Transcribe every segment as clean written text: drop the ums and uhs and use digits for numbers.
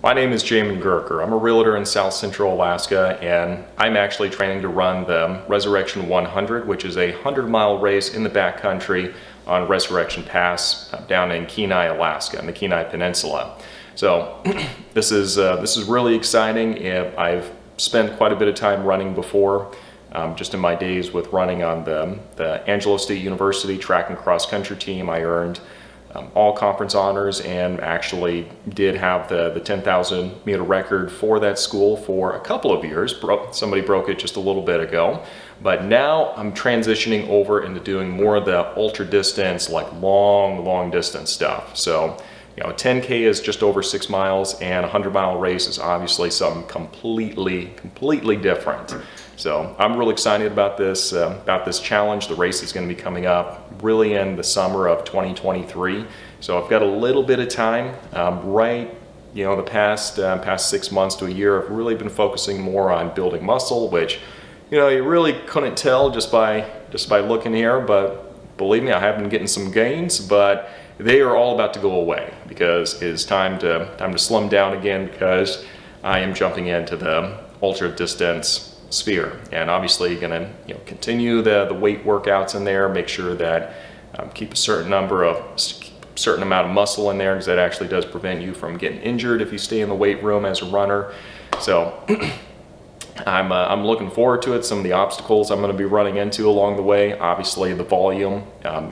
My name is Jamin Goecker. I'm a realtor in South Central Alaska, and I'm actually training to run the Resurrection 100, which is a 100-mile race in the backcountry on Resurrection Pass down in Kenai, Alaska, in the Kenai Peninsula. So this is really exciting. I've spent quite a bit of time running before, just in my days with running on the Angelo State University track and cross country team. I earned all conference honors and actually did have the 10,000 meter record for that school for a couple of years. Somebody broke it just a little bit ago, but now I'm transitioning over into doing more of the ultra distance, like long distance stuff. So 10K is just over 6 miles, and a 100-mile race is obviously something completely different. So I'm really excited about this challenge. The race is going to be coming up really in the summer of 2023. So I've got a little bit of time. The past 6 months to a year, I've really been focusing more on building muscle, which you really couldn't tell just by looking here. But believe me, I have been getting some gains, but they are all about to go away because it's time to slim down again, because I am jumping into the ultra distance sphere, and obviously going to continue the weight workouts in there, make sure that keep a certain amount of muscle in there, because that actually does prevent you from getting injured if you stay in the weight room as a runner. So I'm looking forward to it. Some of the obstacles I'm going to be running into along the way, obviously the volume,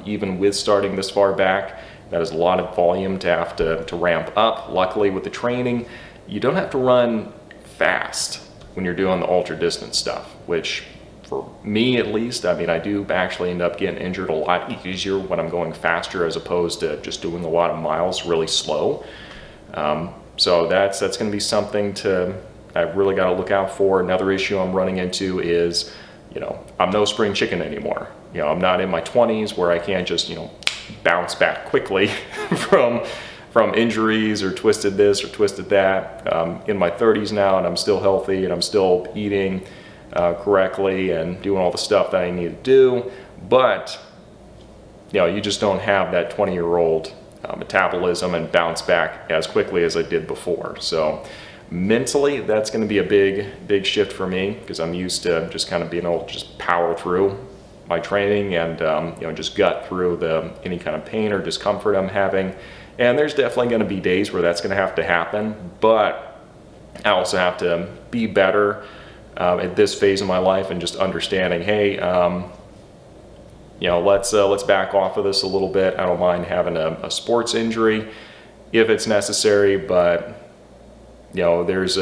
even with starting this far back, that is a lot of volume to have to ramp up. Luckily with the training, you don't have to run fast when you're doing the ultra distance stuff, which for me at least, I do actually end up getting injured a lot easier when I'm going faster as opposed to just doing a lot of miles really slow. So that's going to be something I've really got to look out for. Another issue I'm running into is, I'm no spring chicken anymore. I'm not in my 20s where I can't just, bounce back quickly from injuries or twisted this or twisted that. In my 30s now, and I'm still healthy, and I'm still eating correctly and doing all the stuff that I need to do. But you just don't have that 20-year-old metabolism and bounce back as quickly as I did before. So mentally, that's going to be a big shift for me, because I'm used to just kind of being able to just power through my training and just gut through any kind of pain or discomfort I'm having. And there's definitely going to be days where that's going to happen, but I also have to be better at this phase of my life, and just understanding, hey, let's back off of this a little bit. I don't mind having a sports injury if it's necessary, but this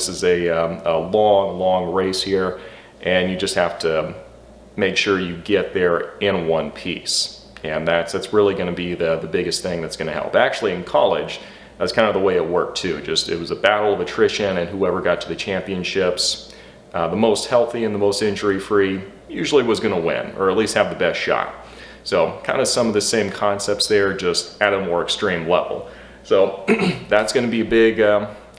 is a long race here, and you just have to make sure you get there in one piece. And that's really going to be the biggest thing that's going to help. Actually, in college, that's kind of the way it worked too. It was a battle of attrition, and whoever got to the championships, the most healthy and the most injury-free, usually was going to win, or at least have the best shot. So kind of some of the same concepts there, just at a more extreme level. So that's going to be a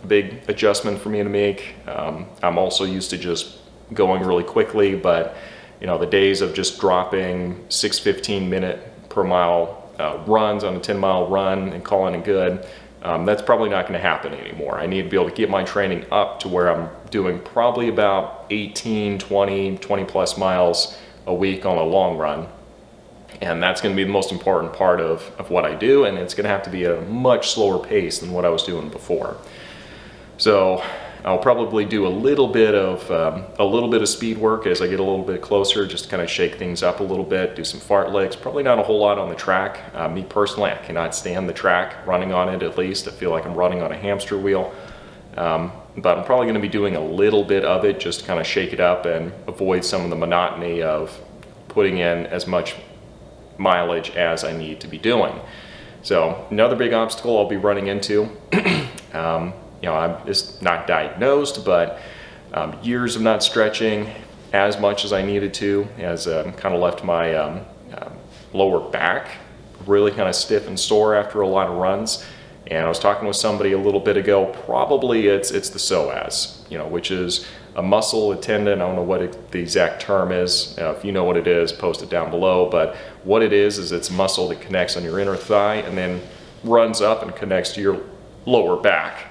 big adjustment for me to make. I'm also used to just going really quickly, but the days of just dropping 6-15-minute per mile runs on a 10-mile run and calling it good, that's probably not going to happen anymore. I need to be able to get my training up to where I'm doing probably about 18, 20 plus miles a week on a long run. And that's going to be the most important part of what I do, and it's going to have to be at a much slower pace than what I was doing before. So I'll probably do a little bit of speed work as I get a little bit closer, just to kind of shake things up a little bit, do some fartleks. Probably not a whole lot on the track. Me personally, I cannot stand the track, running on it at least. I feel like I'm running on a hamster wheel. But I'm probably going to be doing a little bit of it just to kind of shake it up and avoid some of the monotony of putting in as much mileage as I need to be doing. So another big obstacle I'll be running into, I'm just not diagnosed, but years of not stretching as much as I needed to has kind of left my lower back really kind of stiff and sore after a lot of runs. And I was talking with somebody a little bit ago, probably it's the psoas, which is a muscle, a tendon. I don't know what the exact term is. If you know what it is, post it down below. But what it is it's muscle that connects on your inner thigh and then runs up and connects to your lower back.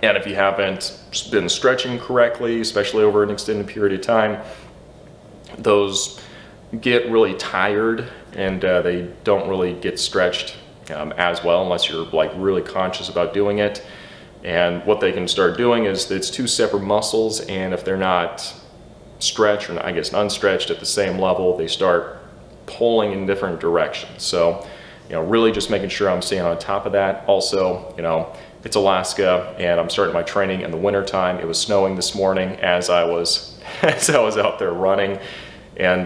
And if you haven't been stretching correctly, especially over an extended period of time, those get really tired, and they don't really get stretched as well unless you're like really conscious about doing it. And what they can start doing is it's two separate muscles, and if they're not stretched, or I guess unstretched at the same level, they start pulling in different directions. So, really just making sure I'm staying on top of that. Also, it's Alaska, and I'm starting my training in the winter time. It was snowing this morning as I was out there running, and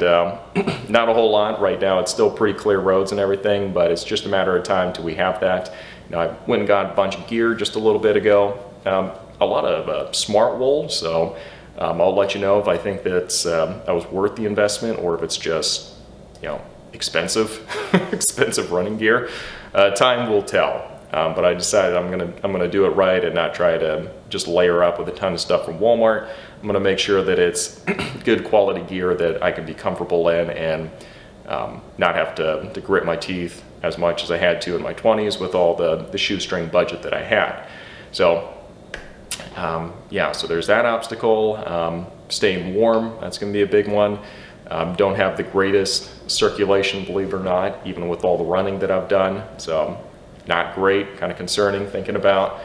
not a whole lot right now. It's still pretty clear roads and everything, but it's just a matter of time till we have that. I went and got a bunch of gear just a little bit ago, a lot of smart wool, so I'll let you know if I think that was worth the investment, or if it's just expensive expensive running gear. Time will tell, but I decided I'm gonna do it right and not try to just layer up with a ton of stuff from Walmart. I'm gonna make sure that it's good quality gear that I can be comfortable in, and not have to grit my teeth as much as I had to in my 20s with all the shoestring budget that I had. So yeah, so there's that obstacle. Staying warm, that's going to be a big one. Don't have the greatest circulation, believe it or not, even with all the running that I've done. So not great, kind of concerning, thinking about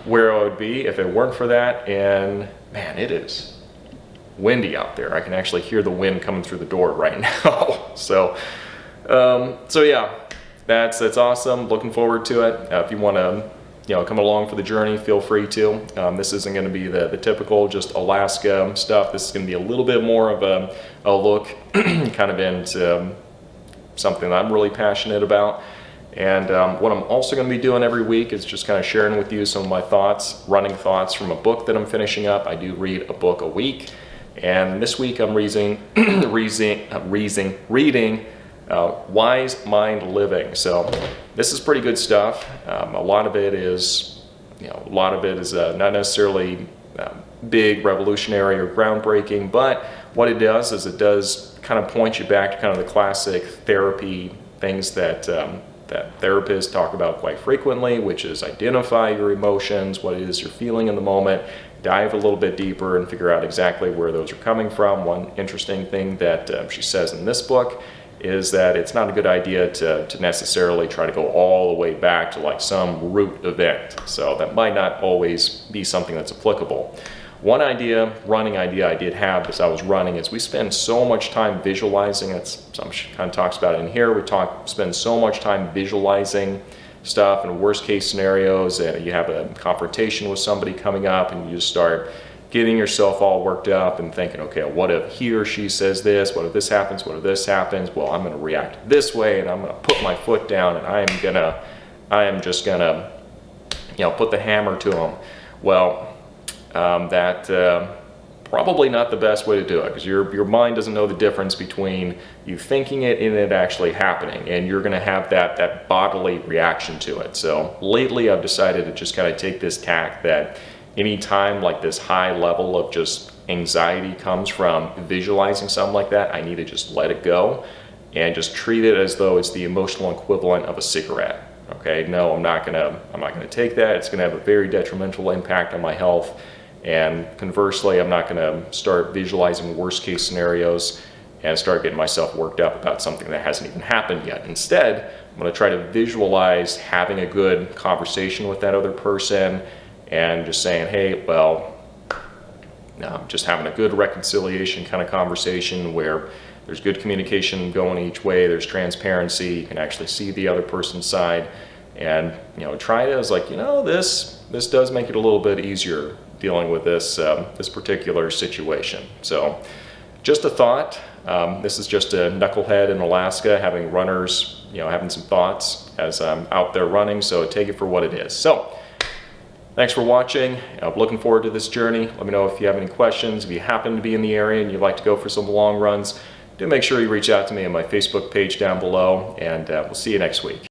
where I would be if it weren't for that. And man, it is windy out there. I can actually hear the wind coming through the door right now. So yeah, that's awesome. Looking forward to it. If you want to come along for the journey, feel free to. This isn't going to be the typical just Alaska stuff. This is going to be a little bit more of a look kind of into something that I'm really passionate about. And what I'm also going to be doing every week is just kind of sharing with you some of my thoughts, running thoughts from a book that I'm finishing up. I do read a book a week, and this week I'm reading Wise Mind Living. So this is pretty good stuff. A lot of it is not necessarily big, revolutionary, or groundbreaking, but what it does is it does kind of point you back to kind of the classic therapy things that therapists talk about quite frequently, which is identify your emotions, what it is you're feeling in the moment, dive a little bit deeper and figure out exactly where those are coming from. One interesting thing that she says in this book is that it's not a good idea to necessarily try to go all the way back to like some root event. So that might not always be something that's applicable. One running idea I did have as I was running is we spend so much time visualizing. It's something she kind of talks about in here. We spend so much time visualizing stuff and worst case scenarios, and you have a confrontation with somebody coming up and you just start getting yourself all worked up and thinking, okay, what if he or she says this? What if this happens? What if this happens? Well, I'm going to react this way, and I'm going to put my foot down, and I am just going to put the hammer to them. Well, that probably not the best way to do it, because your mind doesn't know the difference between you thinking it and it actually happening, and you're going to have that bodily reaction to it. So lately I've decided to just kind of take this tack that anytime like this high level of just anxiety comes from visualizing something like that, I need to just let it go and just treat it as though it's the emotional equivalent of a cigarette. Okay, no, I'm not gonna take that. It's gonna have a very detrimental impact on my health. And conversely, I'm not gonna start visualizing worst case scenarios and start getting myself worked up about something that hasn't even happened yet. Instead, I'm gonna try to visualize having a good conversation with that other person and just saying, hey, well, just having a good reconciliation kind of conversation where there's good communication going each way, there's transparency, you can actually see the other person's side, and try it as like, this does make it a little bit easier dealing with this particular situation. So just a thought. This is just a knucklehead in Alaska having runners, having some thoughts as I'm out there running, so take it for what it is. So thanks for watching. I'm looking forward to this journey. Let me know if you have any questions. If you happen to be in the area and you'd like to go for some long runs, do make sure you reach out to me on my Facebook page down below, and we'll see you next week.